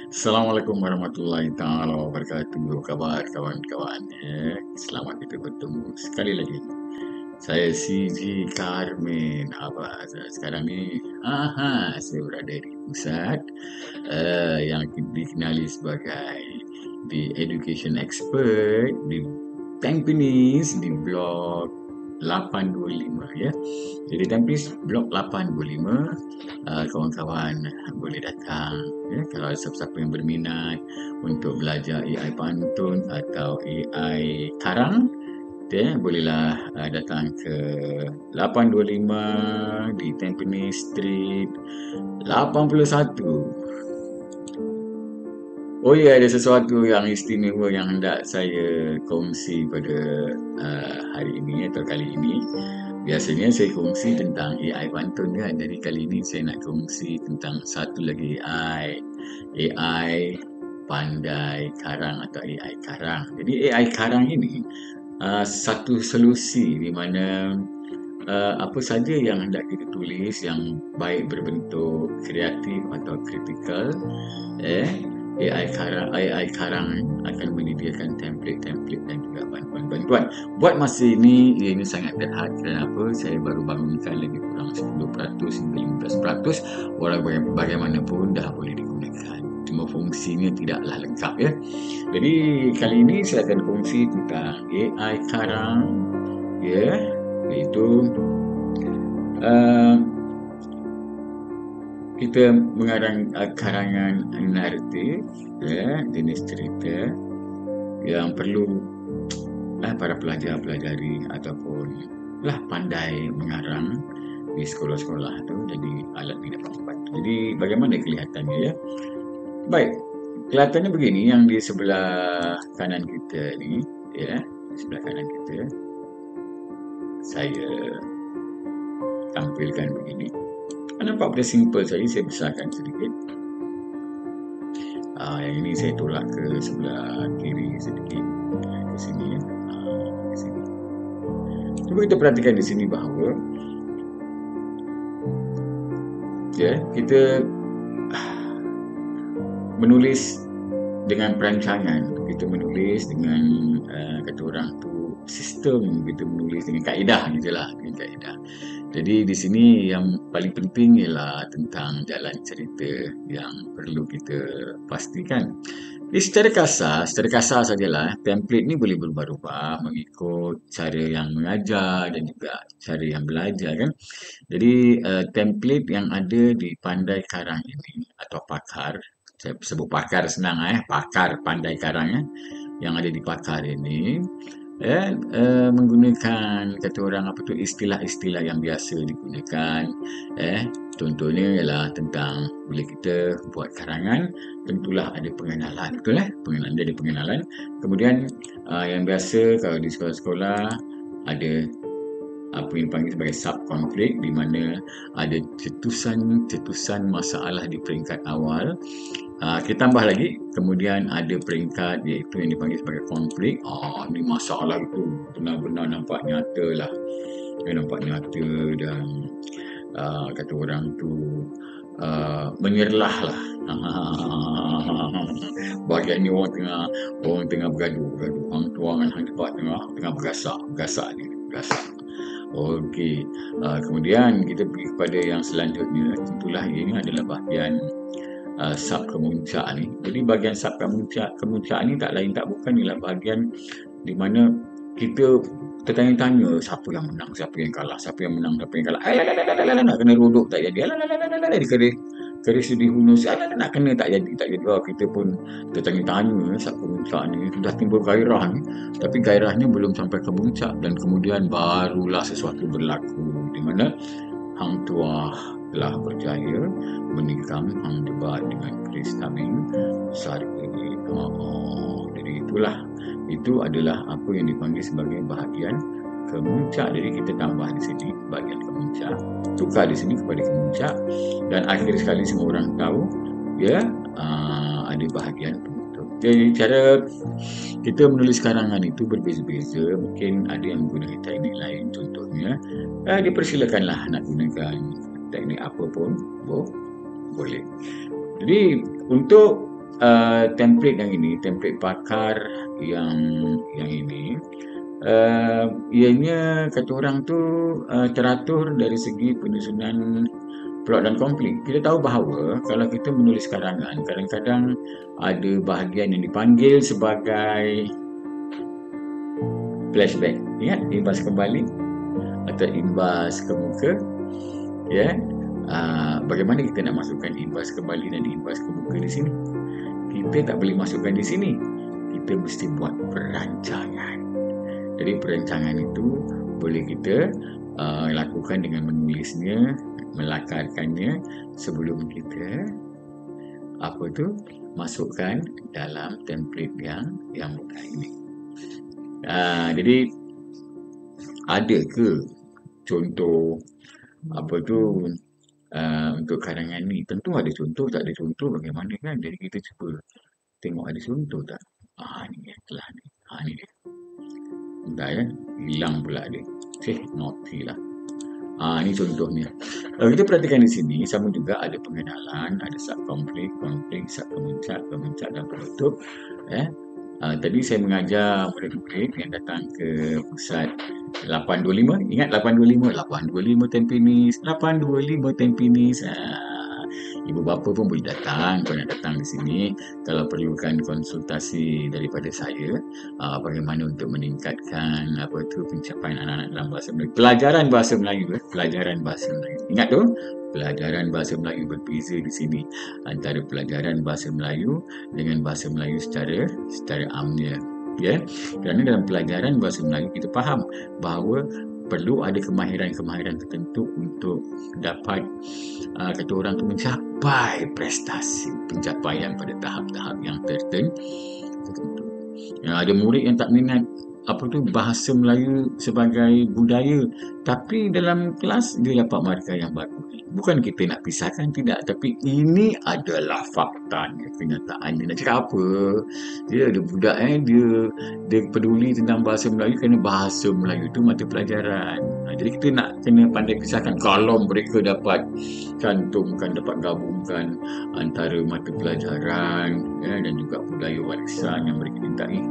Assalamualaikum warahmatullahi taala wabarakatuh. Apa kabar kawan-kawan ya? Selamat kita bertemu sekali lagi. Saya CG Carmen. Sekarang ni? Saya berada di pusat yang dikenali sebagai The Education Expert di Tampines di blok 825 ya. Jadi Tampines blok 825, kawan-kawan boleh datang ya, kalau siapa-siapa yang berminat untuk belajar AI pantun atau AI karang ya, bolehlah datang ke 825 di Tampines Street 81. Oh ya, ada sesuatu yang istimewa yang hendak saya kongsi pada hari ini atau kali ini. Biasanya saya kongsi tentang AI pantun kan. Jadi kali ini saya nak kongsi tentang satu lagi AI. AI pandai karang atau AI karang. Jadi AI karang ini satu solusi di mana apa saja yang hendak kita tulis yang baik berbentuk kreatif atau kritikal, AI karang akan menyediakan template-template dan juga bantuan-bantuan. Buat masa ini, ia ini sangat terhad. Kenapa? Saya baru bangunkan lebih kurang 10% hingga 15%. Walau bagaimanapun dah boleh digunakan. Cuma fungsinya tidaklah lengkap ya. Jadi kali ini saya akan kongsi tentang AI karang ya, iaitu kita mengarang karangan naratif ya, jenis cerita yang perlu para pelajar-pelajari ataupun pandai mengarang di sekolah-sekolah tu. Jadi alat ini dapat membantu. Jadi bagaimana kelihatannya ya? Baik, kelihatannya begini yang di sebelah kanan kita ni ya, di sebelah kanan kita saya tampilkan begini. Nampak pada simple saja, saya besarkan sedikit. Yang ini saya tolak ke sebelah kiri sedikit, ke sini ya. Ke sini. Cuba kita perhatikan di sini bahawa ya, kita menulis dengan perancangan, kita menulis dengan kata orang tu sistem, kita menulis dengan kaedah gitulah, dengan kaedah. Jadi di sini yang paling penting ialah tentang jalan cerita yang perlu kita pastikan. Jadi secara kasar sajalah, template ni boleh berubah-ubah mengikut cara yang mengajar dan juga cara yang belajar kan. Jadi template yang ada di Pandai Karang ini atau pakar, saya sebut pakar senang pakar Pandai Karang yang ada di pakar ini menggunakan kata orang apa tu istilah-istilah yang biasa digunakan. Contohnya ialah tentang bila kita buat karangan, tentulah ada pengenalan, betul pengenalan, dia ada pengenalan. Kemudian yang biasa kalau di sekolah-sekolah ada apa yang dipanggil sebagai sub-konflik, di mana ada cetusan masalah di peringkat awal. Kita tambah lagi, kemudian ada peringkat iaitu yang dipanggil sebagai konflik. Ini masalah itu benar-benar nampak nyata lah. Nampak nyata dan kata orang tu menyerlah lah. Bahagian ni orang tengah bergaduh. Hang tuang dan hang cepat tengah bergasak ni. Okey. Kemudian kita pergi kepada yang selanjutnya. Tentulah ini adalah bahagian sub kemuncak ni. Jadi bahagian sub kemuncak ni tak lain tak bukan ialah bahagian di mana kita tertanya-tanya siapa yang menang, siapa yang kalah, siapa yang menang, siapa yang kalah. Nak kena rodok tak jadi. Di keris di hunus. Nak kena tak jadi. Kita pun tertanya-tanya sub kemuncak ni. Sudah timbul gairah ni. Tapi gairahnya belum sampai ke puncak dan kemudian barulah sesuatu berlaku di mana Hang Tuah telah berjaya menikam Hang Debat dengan Chris Cumming Sarkini. Jadi itu adalah apa yang dipanggil sebagai bahagian kemuncak. Jadi kita tambah di sini bahagian kemuncak, tukar di sini kepada kemuncak, dan akhir sekali semua orang tahu ya ada bahagian penutup. Jadi cara kita menulis karangan itu berbeza-beza. Mungkin ada yang menggunakan teknik lain. Contohnya dipersilakanlah nak gunakan teknik apa pun boleh. Jadi untuk template yang ini, template pakar yang ini, ianya kata orang tu teratur dari segi penyusunan plot dan konflik. Kita tahu bahawa kalau kita menulis karangan, kadang-kadang ada bahagian yang dipanggil sebagai flashback. Ingat, imbas kembali atau imbas ke muka. Ya, bagaimana kita nak masukkan imbas kembali dan imbas ke muka di sini? Kita tak boleh masukkan di sini. Kita mesti buat perancangan. Jadi perancangan itu boleh kita lakukan dengan menulisnya, melakarkannya sebelum kita masukkan dalam template yang mudah ini. Jadi ada ke contoh untuk karangan ni? Tentu ada contoh, tak ada contoh bagaimana kan? Jadi kita cuba tengok ada contoh tak? Ni telah ni. Ni dia. Bentar ya, hilang pula dia. Naughty lah. Ni contohnya. Kalau kita perhatikan di sini, sama juga ada pengenalan, ada subkonflik, konflik, subkemuncak, kemuncak dan penutup. Tadi saya mengajar murid-murid yang datang ke pusat 825. Ingat 825? 825 Tampines. 825 Tampines. Ibu bapa pun boleh datang. Kalau nak datang di sini, kalau perlukan konsultasi daripada saya, bagaimana untuk meningkatkan pencapaian anak-anak dalam bahasa Melayu. Pelajaran bahasa Melayu. Pelajaran bahasa Melayu. Ingat tu? Pelajaran bahasa Melayu berbeza di sini antara pelajaran bahasa Melayu dengan bahasa Melayu secara amnya. Ya, kerana dalam pelajaran bahasa Melayu kita faham bahawa perlu ada kemahiran-kemahiran tertentu untuk dapat kata orang tu mencapai prestasi, pencapaian pada tahap-tahap yang tertentu. Ada murid yang tak minat bahasa Melayu sebagai budaya, tapi dalam kelas dia dapat markah yang bagus. Bukan kita nak pisahkan, tidak, tapi ini adalah faktanya, kenyataannya. Nak cakap apa? Dia ada budak dia peduli tentang bahasa Melayu kerana bahasa Melayu itu mata pelajaran. Jadi kita nak kena pandai pisahkan. Kalau mereka dapat cantumkan, dapat gabungkan antara mata pelajaran dan juga budaya warisan yang mereka cintai,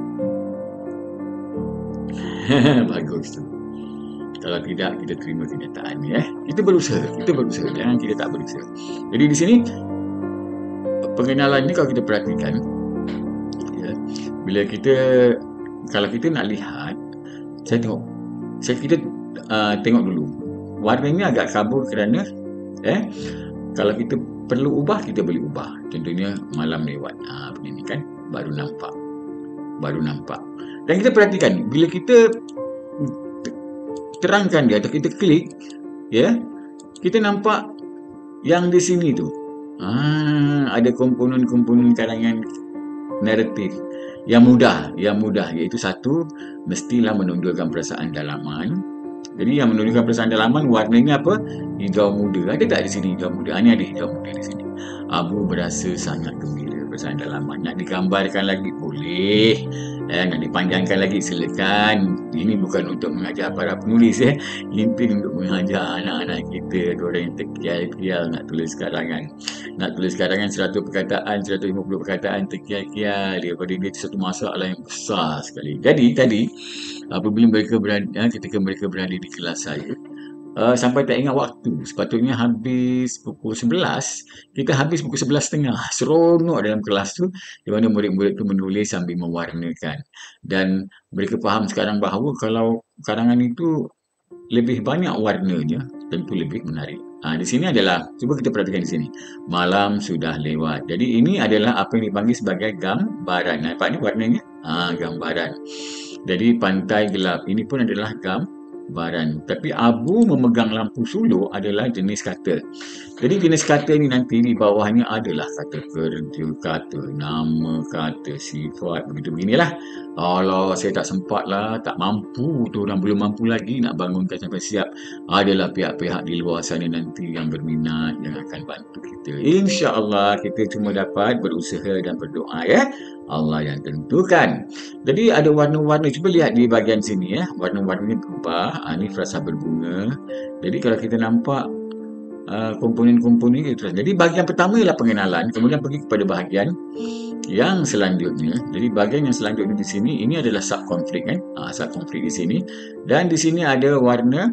bagus tu. Kalau tidak, kita terima kenyataan ya. Kita berusaha, jangan kita tak berusaha. Jadi di sini pengenalan ini kalau kita perhatikan, ya, kalau kita nak lihat, kita tengok dulu. Warnanya agak kabur kerana kalau kita perlu ubah, kita boleh ubah. Contohnya malam lewat. Begini kan, baru nampak. Dan kita perhatikan, bila kita terangkan dia atau kita klik, ya, kita nampak yang di sini tu ada komponen-komponen karangan naratif yang mudah, iaitu satu, mestilah menonjolkan perasaan dalaman. Jadi yang menonjolkan perasaan dalaman warnanya apa? Hijau muda. Ada tak di sini hijau muda? Ini ada hijau muda di sini. Abu berasa sangat gembira, perasaan dalaman. Nak digambarkan lagi boleh. Nak dipanjangkan lagi silakan. Ini bukan untuk mengajar para penulis Ini untuk mengajar anak-anak kita, orang yang terkial-kial nak tulis karangan. Nak tulis karangan 100 perkataan, 150 perkataan terkial-kial, daripada dia satu masalah yang besar sekali. Jadi tadi apabila ketika mereka berada di kelas saya, sampai tak ingat waktu, sepatutnya habis pukul 11, kita habis pukul 11.30. Seronok dalam kelas tu, di mana murid-murid tu menulis sambil mewarnakan. Dan mereka faham sekarang bahawa kalau karangan itu lebih banyak warnanya, tentu lebih menarik. Di sini adalah, cuba kita perhatikan di sini, malam sudah lewat. Jadi ini adalah apa yang dipanggil sebagai gambaran. Nampak ni warnanya? Gambaran. Jadi pantai gelap, ini pun adalah gambaran. Tapi Abu memegang lampu suluh adalah jenis kata. Jadi jenis kata ni nanti di bawahnya adalah kata kerja, kata nama, kata sifat, begitu-beginilah. Kalau saya tak sempat lah, tak mampu tu, orang belum mampu lagi nak bangunkan sampai siap, adalah pihak-pihak di luar sana nanti yang berminat yang akan bantu kita. InsyaAllah kita cuma dapat berusaha dan berdoa ya. Allah yang tentukan. Jadi ada warna-warna, cuba lihat di bahagian sini ya. Warna-warna ni berubah. Ini frasa berbunga. Jadi kalau kita nampak komponen-komponen itu. Jadi bahagian pertama ialah pengenalan, kemudian pergi kepada bahagian yang selanjutnya. Jadi bahagian yang selanjutnya di sini ini adalah subkonflik kan. Subkonflik di sini, dan di sini ada warna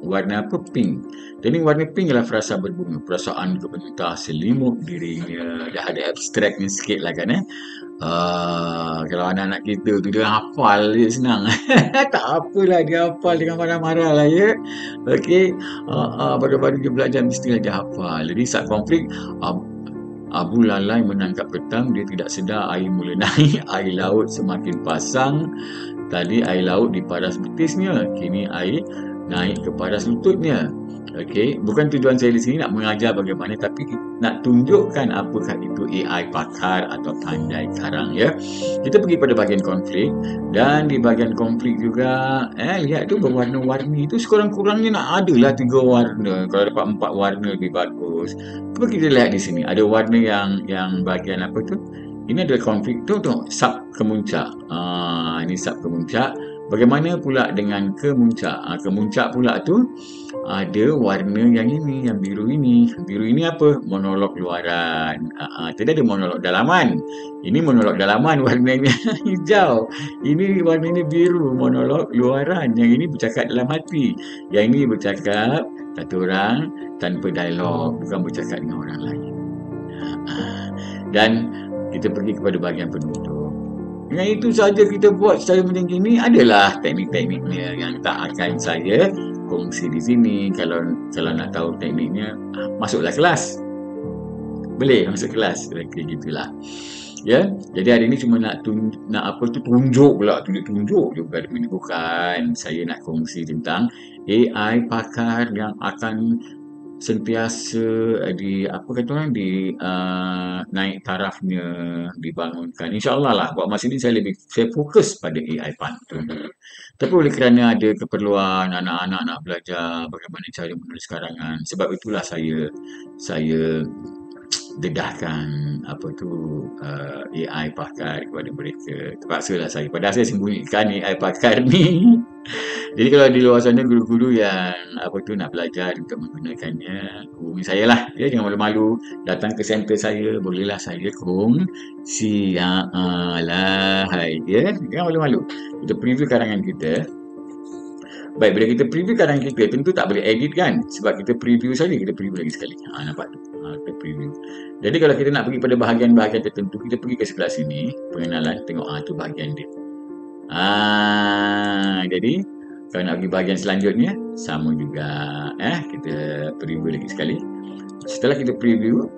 apa? Pink. Jadi warna pink ialah frasa berbunga, perasaan kepentingan selimut dirinya. Dah ada abstraknya sikit lah kan. Kalau anak-anak kita tu dia hafal dia senang. Tak apalah dia hafal dengan marah-marah lah ya. Okey. Pada dia belajar mestilah dia hafal. Jadi saat konflik, Abu lalai menangkap petang, dia tidak sedar air mula naik, air laut semakin pasang. Tadi air laut di paras betisnya, kini air naik ke paras lututnya. Okey, bukan tujuan saya di sini nak mengajar bagaimana, tapi nak tunjukkan apakah itu AI pakar atau pandai karang ya. Kita pergi pada bahagian konflik, dan di bahagian konflik juga lihat tu berwarna-warni itu sekurang-kurangnya nak adalah 3 warna. Kalau dapat 4 warna lebih bagus. Cuba kita lihat di sini ada warna yang bahagian apa tu? Ini adalah konflik tu sub kemuncak. Ini sub kemuncak. Bagaimana pula dengan kemuncak? Kemuncak pula tu ada warna yang ini, yang biru ini. Biru ini apa? Monolog luaran. Tadi ada monolog dalaman. Ini monolog dalaman, warnanya hijau. Ini warnanya biru, monolog luaran. Yang ini bercakap dalam hati. Yang ini bercakap satu orang tanpa dialog, bukan bercakap dengan orang lain. Dan kita pergi kepada bahagian penutup. Dengan itu saja kita buat secara macam ini. Adalah teknik-tekniknya yang tak akan saya kongsi di sini. Kalau nak tahu tekniknya, masuklah kelas. Boleh masuk kelas. Kira gitulah. Ya, jadi hari ini cuma nak tunjuk pula, tunjuk juga. Ini bukan saya nak kongsi tentang AI pakar yang akan sentiasa naik tarafnya, dibangunkan. InsyaAllah lah buat masa ini saya fokus pada AI pantun. Tapi oleh kerana ada keperluan anak-anak nak belajar bagaimana cara menulis karangan, sebab itulah saya dedahkan AI pakar kepada mereka. Terpaksalah saya. Padahal saya sembunyikan AI pakar ni. Jadi kalau di luar sana guru-guru yang nak belajar untuk menggunakannya, hubungi saya lah. Ya, jangan malu-malu. Datang ke center saya, bolehlah saya kongsi. Ya, jangan malu-malu. Kita preview karangan kita. Baik, bila kita preview karangan kita, tentu tak boleh edit kan? Sebab kita preview saja, kita preview lagi sekali. Nampak tu? Kita preview. Jadi kalau kita nak pergi pada bahagian-bahagian tertentu, kita pergi ke sebelah sini, pengenalan, tengok tu bahagian dia. Jadi kalau nak pergi bahagian selanjutnya, sama juga. Kita preview lagi sekali. Setelah kita preview,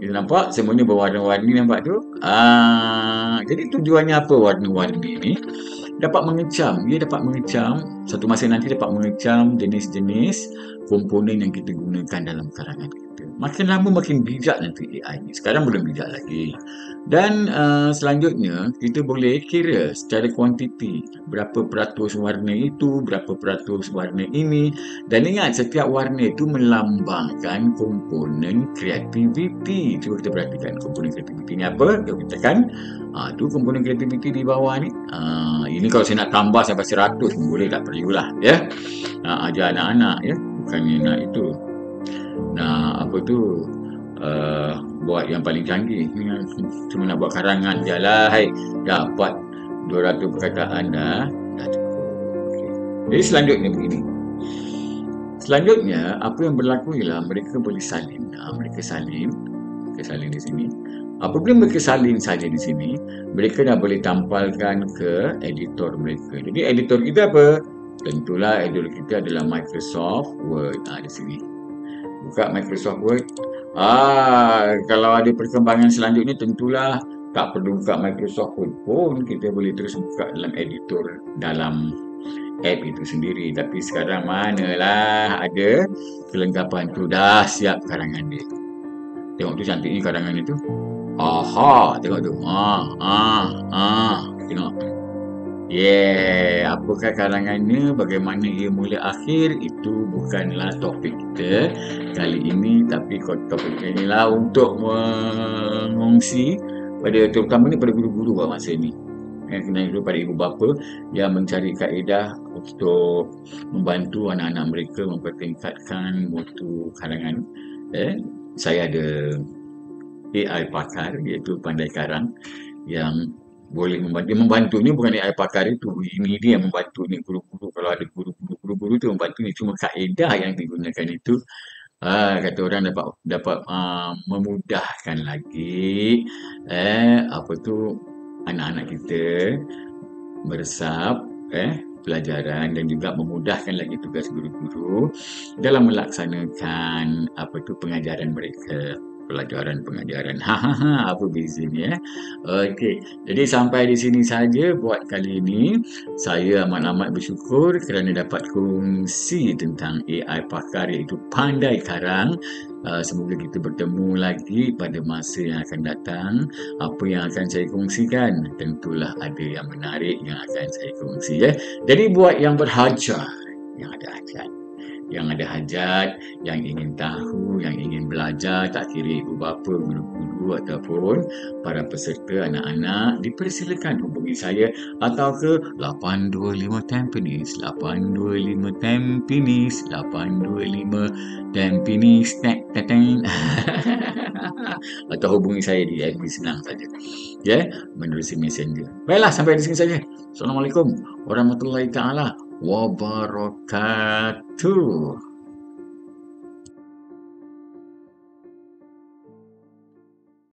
kita nampak semuanya berwarna-warni, nampak tu. Jadi tujuannya apa warna-warni ni? Dapat mengecam. Dia dapat mengecam, satu masa nanti dapat mengecam jenis-jenis komponen yang kita gunakan dalam karangan kita. Makin lama makin bijak nanti AI ni. Sekarang belum bijak lagi. Dan selanjutnya kita boleh kira secara kuantiti berapa peratus warna itu, berapa peratus warna ini. Dan ingat, setiap warna itu melambangkan komponen kreativiti. Cuba kita perhatikan komponen kreativiti ni apa. Kita tekan tu komponen kreativiti di bawah ni. Ini kalau saya nak tambah sampai 100 pun boleh, tak perlulah ya. Ajar anak-anak ya, bukannya nak itu. Buat yang paling canggih. Cuma nak buat karangan je lah. Dapat 200 perkataan dah cukup. Okay. Jadi selanjutnya begini. Selanjutnya, apa yang berlaku ialah mereka boleh salin. Mereka salin di sini. Apabila mereka salin saja di sini, mereka dah boleh tampalkan ke editor mereka. Jadi editor kita apa? Tentulah editor kita adalah Microsoft Word. Di sini. Buka Microsoft Word. Kalau ada perkembangan selanjutnya, tentulah tak perlu buka Microsoft Word pun. Kita boleh terus buka dalam editor, dalam app itu sendiri. Tapi sekarang manalah ada kelengkapan tu, dah siap karangan dia. Tengok tu cantiknya karangan itu. Tengok tu. Tengok. Apakah karangannya, bagaimana ia mula akhir, itu bukanlah topik kita kali ini. Tapi topik ini lah untuk mengongsi terutamanya pada guru-guru buat masa ni. Kena kepada ibu bapa yang mencari kaedah untuk membantu anak-anak mereka mempertingkatkan mutu karangan. Saya ada AI pakar iaitu Pandai Karang yang boleh membantu. Dia membantu ni bukan AI pakar itu. Ini dia yang membantu ni guru-guru. Kalau ada guru-guru tu membantu ni. Cuma kaedah yang digunakan itu kata orang dapat memudahkan lagi apa tu anak-anak kita meresap pelajaran dan juga memudahkan lagi tugas guru-guru dalam melaksanakan apa tu pengajaran mereka. Pengajaran. Apa bezanya? Okey. Jadi sampai di sini saja buat kali ini. Saya amat-amat bersyukur kerana dapat kongsi tentang AI pakar iaitu Pandai Karang. Semoga kita bertemu lagi pada masa yang akan datang. Apa yang akan saya kongsikan tentulah ada yang menarik yang akan saya kongsi. Jadi buat yang berhajat, yang ada hajat, yang ingin tahu, yang ingin belajar, tak kira ibu bapa, guru-guru ataupun para peserta anak-anak, dipersilakan hubungi saya atau ke 825 Tampines, 825 Tampines, 825 Tampines, atau hubungi saya di FB senang saja. Menerusi messenger. Baiklah, sampai di sini saja. Assalamualaikum warahmatullahi taala wabarakatuh.